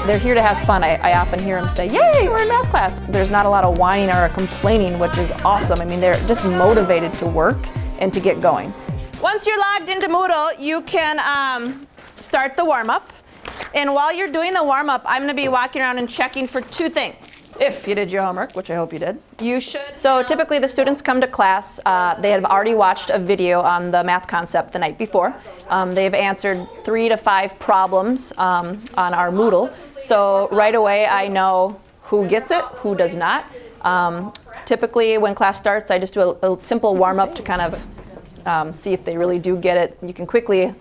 They're here to have fun. I often hear them say, yay, we're in math class. There's not a lot of whining or complaining, which is awesome. I mean, they're just motivated to work and to get going. Once you're logged into Moodle, you can start the warm-up. And while you're doing the warm-up, I'm going to be walking around and checking for two things. If you did your homework, which I hope you did, you should. So typically the students come to class, they have already watched a video on the math concept the night before. They've answered 3 to 5 problems on our Moodle. So right away I know who gets it, who does not. Typically when class starts, I just do a simple warm-up to kind of see if they really do get it. You can quickly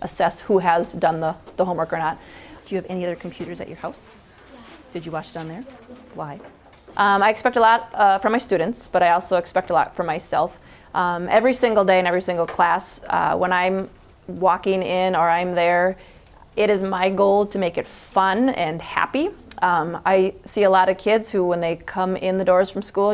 assess who has done the homework or not. Do you have any other computers at your house? Did you watch it on there? Why? I expect a lot from my students, but I also expect a lot from myself. Every single day in every single class, when I'm walking in or I'm there, it is my goal to make it fun and happy. I see a lot of kids who, when they come in the doors from school,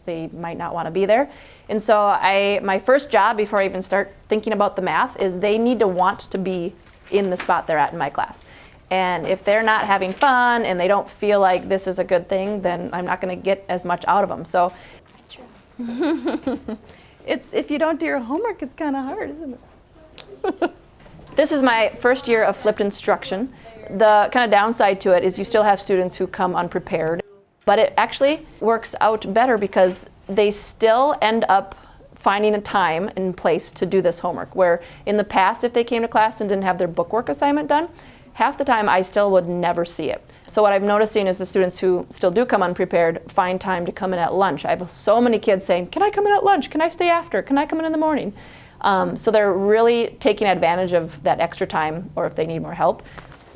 they might not want to be there. And so my first job before I even start thinking about the math is they need to want to be in the spot they're at in my class. And if they're not having fun and they don't feel like this is a good thing, then I'm not going to get as much out of them. So if you don't do your homework, it's kind of hard, isn't it? This is my first year of flipped instruction. The kind of downside to it is you still have students who come unprepared. But it actually works out better because they still end up finding a time and place to do this homework. Where in the past, if they came to class and didn't have their bookwork assignment done, half the time I still would never see it. So what I'm noticing is the students who still do come unprepared find time to come in at lunch. I have so many kids saying, can I come in at lunch? Can I stay after? Can I come in the morning? So they're really taking advantage of that extra time, or if they need more help.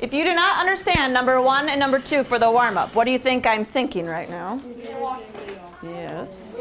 If you do not understand number 1 and number 2 for the warm-up, what do you think I'm thinking right now? Yes.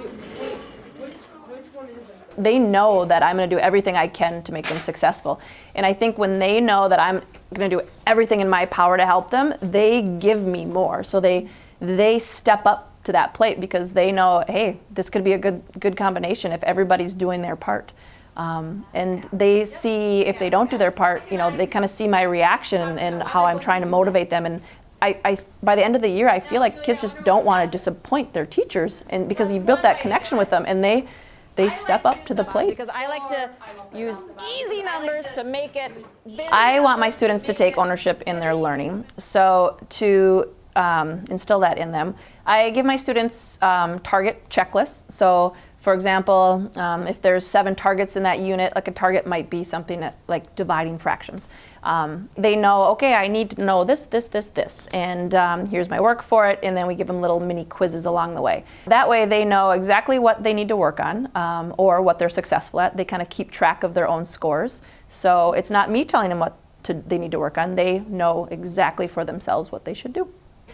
They know that I'm going to do everything I can to make them successful. And I think when they know that I'm going to do everything in my power to help them, they give me more. So they step up to that plate because they know, hey, this could be a good combination if everybody's doing their part. And they see if they don't do their part, they kind of see my reaction and how I'm trying to motivate them. And I by the end of the year, I feel like kids just don't want to disappoint their teachers, and because you built that connection with them, and they step up to the plate. Because I like to use easy numbers to make it big. I want my students to take ownership in their learning. So to instill that in them, I give my students target checklists. So for example, if there's 7 targets in that unit, like a target might be something like dividing fractions. They know, okay, I need to know this, and here's my work for it, and then we give them little mini quizzes along the way. That way they know exactly what they need to work on, or what they're successful at. They kind of keep track of their own scores. So it's not me telling them what they need to work on. They know exactly for themselves what they should do.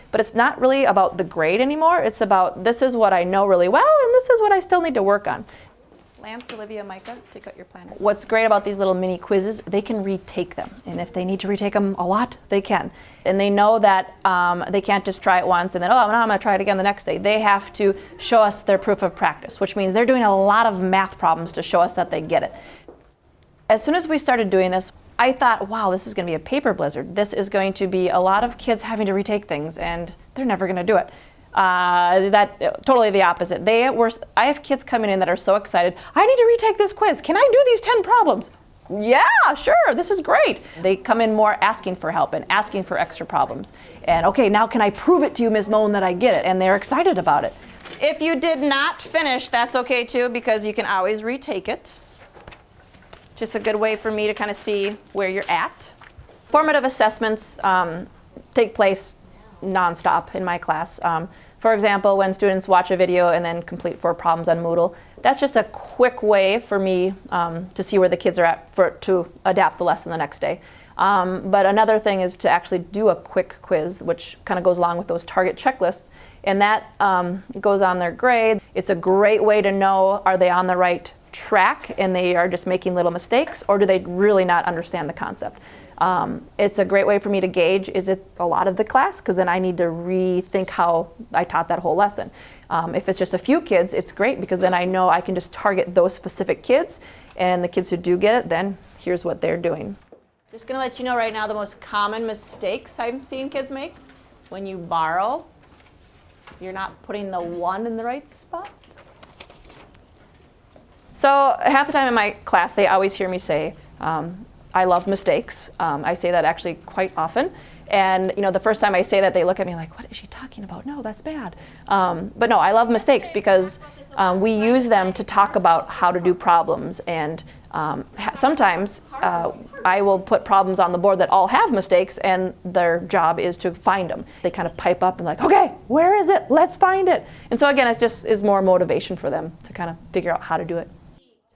But it's not really about the grade anymore. It's about, this is what I know really well, and this is what I still need to work on. Lance, Olivia, Micah, take out your planner. What's great about these little mini quizzes, they can retake them. And if they need to retake them a lot, they can. And they know that they can't just try it once and then, now I'm going to try it again the next day. They have to show us their proof of practice, which means they're doing a lot of math problems to show us that they get it. As soon as we started doing this, I thought, wow, this is going to be a paper blizzard. This is going to be a lot of kids having to retake things, and they're never going to do it. Totally the opposite. I have kids coming in that are so excited. I need to retake this quiz. Can I do these 10 problems? Yeah, sure, this is great. They come in more asking for help and asking for extra problems. And okay, now can I prove it to you, Ms. Moen, that I get it? And they're excited about it. If you did not finish, that's okay too, because you can always retake it. It's just a good way for me to kind of see where you're at. Formative assessments take place nonstop in my class. For example, when students watch a video and then complete 4 problems on Moodle, that's just a quick way for me to see where the kids are at to adapt the lesson the next day. But another thing is to actually do a quick quiz, which kind of goes along with those target checklists, and that goes on their grade. It's a great way to know, are they on the right track and they are just making little mistakes, or do they really not understand the concept? It's a great way for me to gauge, is it a lot of the class? Because then I need to rethink how I taught that whole lesson. If it's just a few kids, it's great because then I know I can just target those specific kids, and the kids who do get it, then here's what they're doing. Just going to let you know right now the most common mistakes I'm seeing kids make. When you borrow, you're not putting the 1 in the right spot. So half the time in my class, they always hear me say, I love mistakes. I say that actually quite often. And the first time I say that, they look at me like, what is she talking about? No, that's bad. But no, I love mistakes because we use them to talk about how to do problems. And sometimes I will put problems on the board that all have mistakes, and their job is to find them. They kind of pipe up and like, okay, where is it? Let's find it. And so again, it just is more motivation for them to kind of figure out how to do it.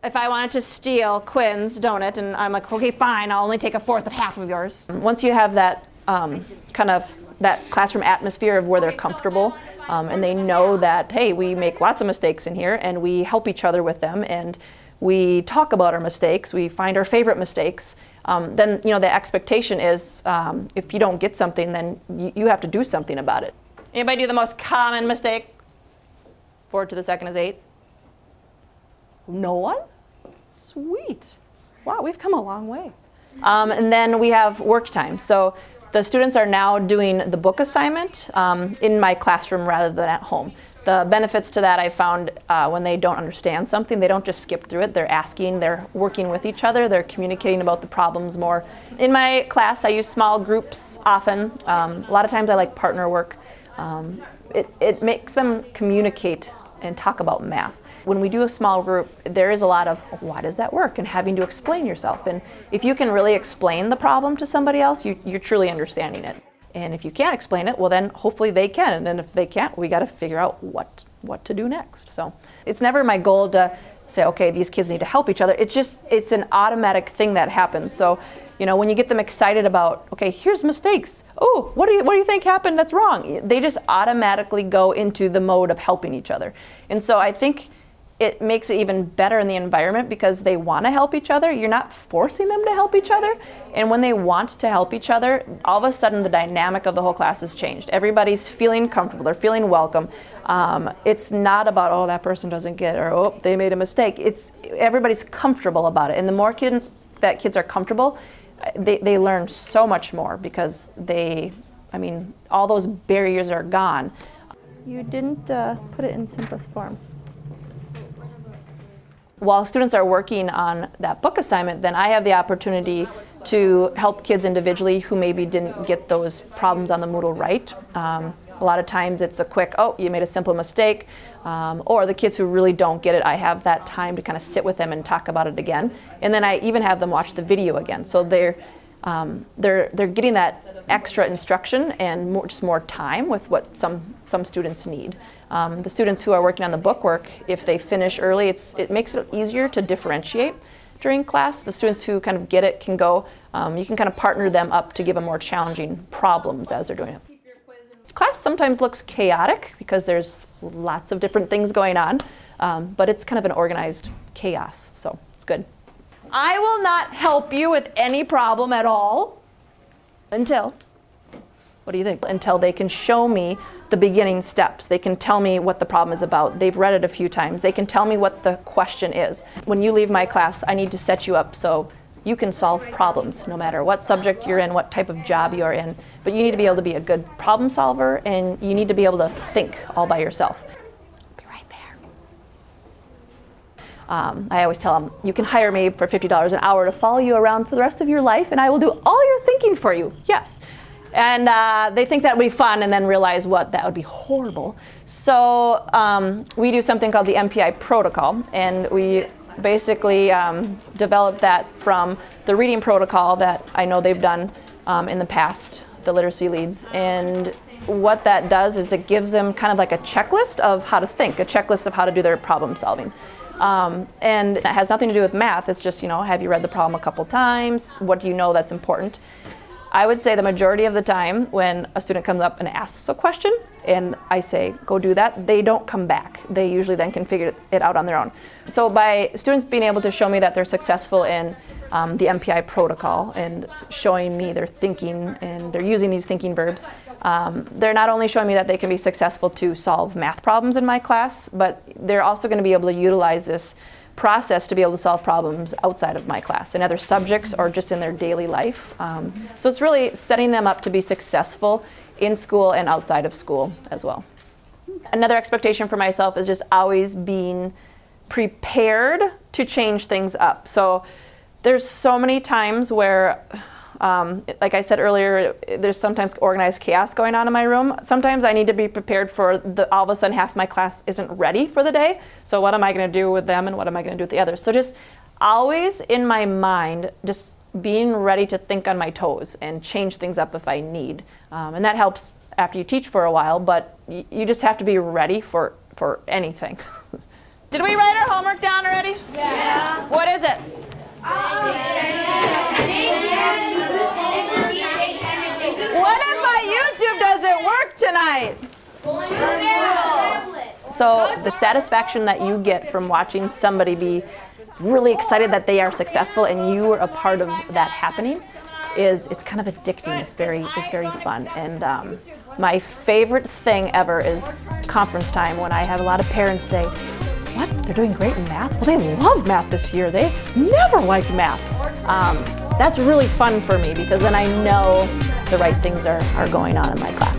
If I wanted to steal Quinn's donut, and I'm like, okay, fine, I'll only take a fourth of half of yours. Once you have that kind of that classroom atmosphere of where they're comfortable, and they know that, hey, we make lots of mistakes in here, and we help each other with them, and we talk about our mistakes, we find our favorite mistakes, then the expectation is if you don't get something, then you have to do something about it. Anybody do the most common mistake? 4 to the second is 8. No one? Sweet. Wow, we've come a long way. And then we have work time. So the students are now doing the book assignment in my classroom rather than at home. The benefits to that I found when they don't understand something, they don't just skip through it. They're asking, they're working with each other, they're communicating about the problems more. In my class, I use small groups often. A lot of times I like partner work. It makes them communicate and talk about math. When we do a small group, there is a lot of why does that work and having to explain yourself. And if you can really explain the problem to somebody else, you're truly understanding it. And if you can't explain it, well then hopefully they can. And if they can't, we got to figure out what to do next. So it's never my goal to say, okay, these kids need to help each other. It's an automatic thing that happens. So when you get them excited about, okay, here's mistakes. Oh, what do you think happened that's wrong? They just automatically go into the mode of helping each other. And so I think it makes it even better in the environment because they want to help each other. You're not forcing them to help each other. And when they want to help each other, all of a sudden the dynamic of the whole class has changed. Everybody's feeling comfortable. They're feeling welcome. It's not about, oh, that person doesn't get it, or oh, they made a mistake. Everybody's comfortable about it. And the more kids are comfortable, they learn so much more because all those barriers are gone. You didn't put it in simplest form. While students are working on that book assignment, then I have the opportunity to help kids individually who maybe didn't get those problems on the Moodle right. A lot of times it's a quick, oh, you made a simple mistake, or the kids who really don't get it, I have that time to kind of sit with them and talk about it again. And then I even have them watch the video again. So they're getting that extra instruction and just more time with what some students need. The students who are working on the book work, if they finish early, it makes it easier to differentiate during class. The students who kind of get it can go, you can kind of partner them up to give them more challenging problems as they're doing it. Class sometimes looks chaotic because there's lots of different things going on, but it's kind of an organized chaos, so it's good. I will not help you with any problem at all until, what do you think? Until they can show me the beginning steps. They can tell me what the problem is about. They've read it a few times. They can tell me what the question is. When you leave my class, I need to set you up so you can solve problems no matter what subject you're in, what type of job you're in. But you need to be able to be a good problem solver, and you need to be able to think all by yourself. Be right there. I always tell them, you can hire me for $50 an hour to follow you around for the rest of your life, and I will do all your thinking for you. Yes. And they think that would be fun and then realize that would be horrible. So we do something called the MPI protocol, and we basically developed that from the reading protocol that I know they've done in the past, the literacy leads. And what that does is it gives them kind of like a checklist of how to think, a checklist of how to do their problem solving. And it has nothing to do with math. It's just, have you read the problem a couple times? What do you know that's important? I would say the majority of the time when a student comes up and asks a question and I say, go do that, they don't come back. They usually then can figure it out on their own. So by students being able to show me that they're successful in the MPI protocol and showing me their thinking and they're using these thinking verbs, they're not only showing me that they can be successful to solve math problems in my class, but they're also going to be able to utilize this process to be able to solve problems outside of my class in other subjects or just in their daily life. So it's really setting them up to be successful in school and outside of school as well. Another expectation for myself is just always being prepared to change things up. So there's so many times where, like I said earlier, there's sometimes organized chaos going on in my room. Sometimes I need to be prepared for all of a sudden half my class isn't ready for the day. So what am I going to do with them and what am I going to do with the others? So just always in my mind, just being ready to think on my toes and change things up if I need. And that helps after you teach for a while, but you just have to be ready for anything. Did we write our homework down already? Yeah. What is it? What if my YouTube doesn't work tonight? So the satisfaction that you get from watching somebody be really excited that they are successful and you were a part of that happening it's kind of addicting. It's very fun. And my favorite thing ever is conference time when I have a lot of parents say, "What? They're doing great in math? Well, they love math this year. They never liked math." That's really fun for me because then I know the right things are going on in my class.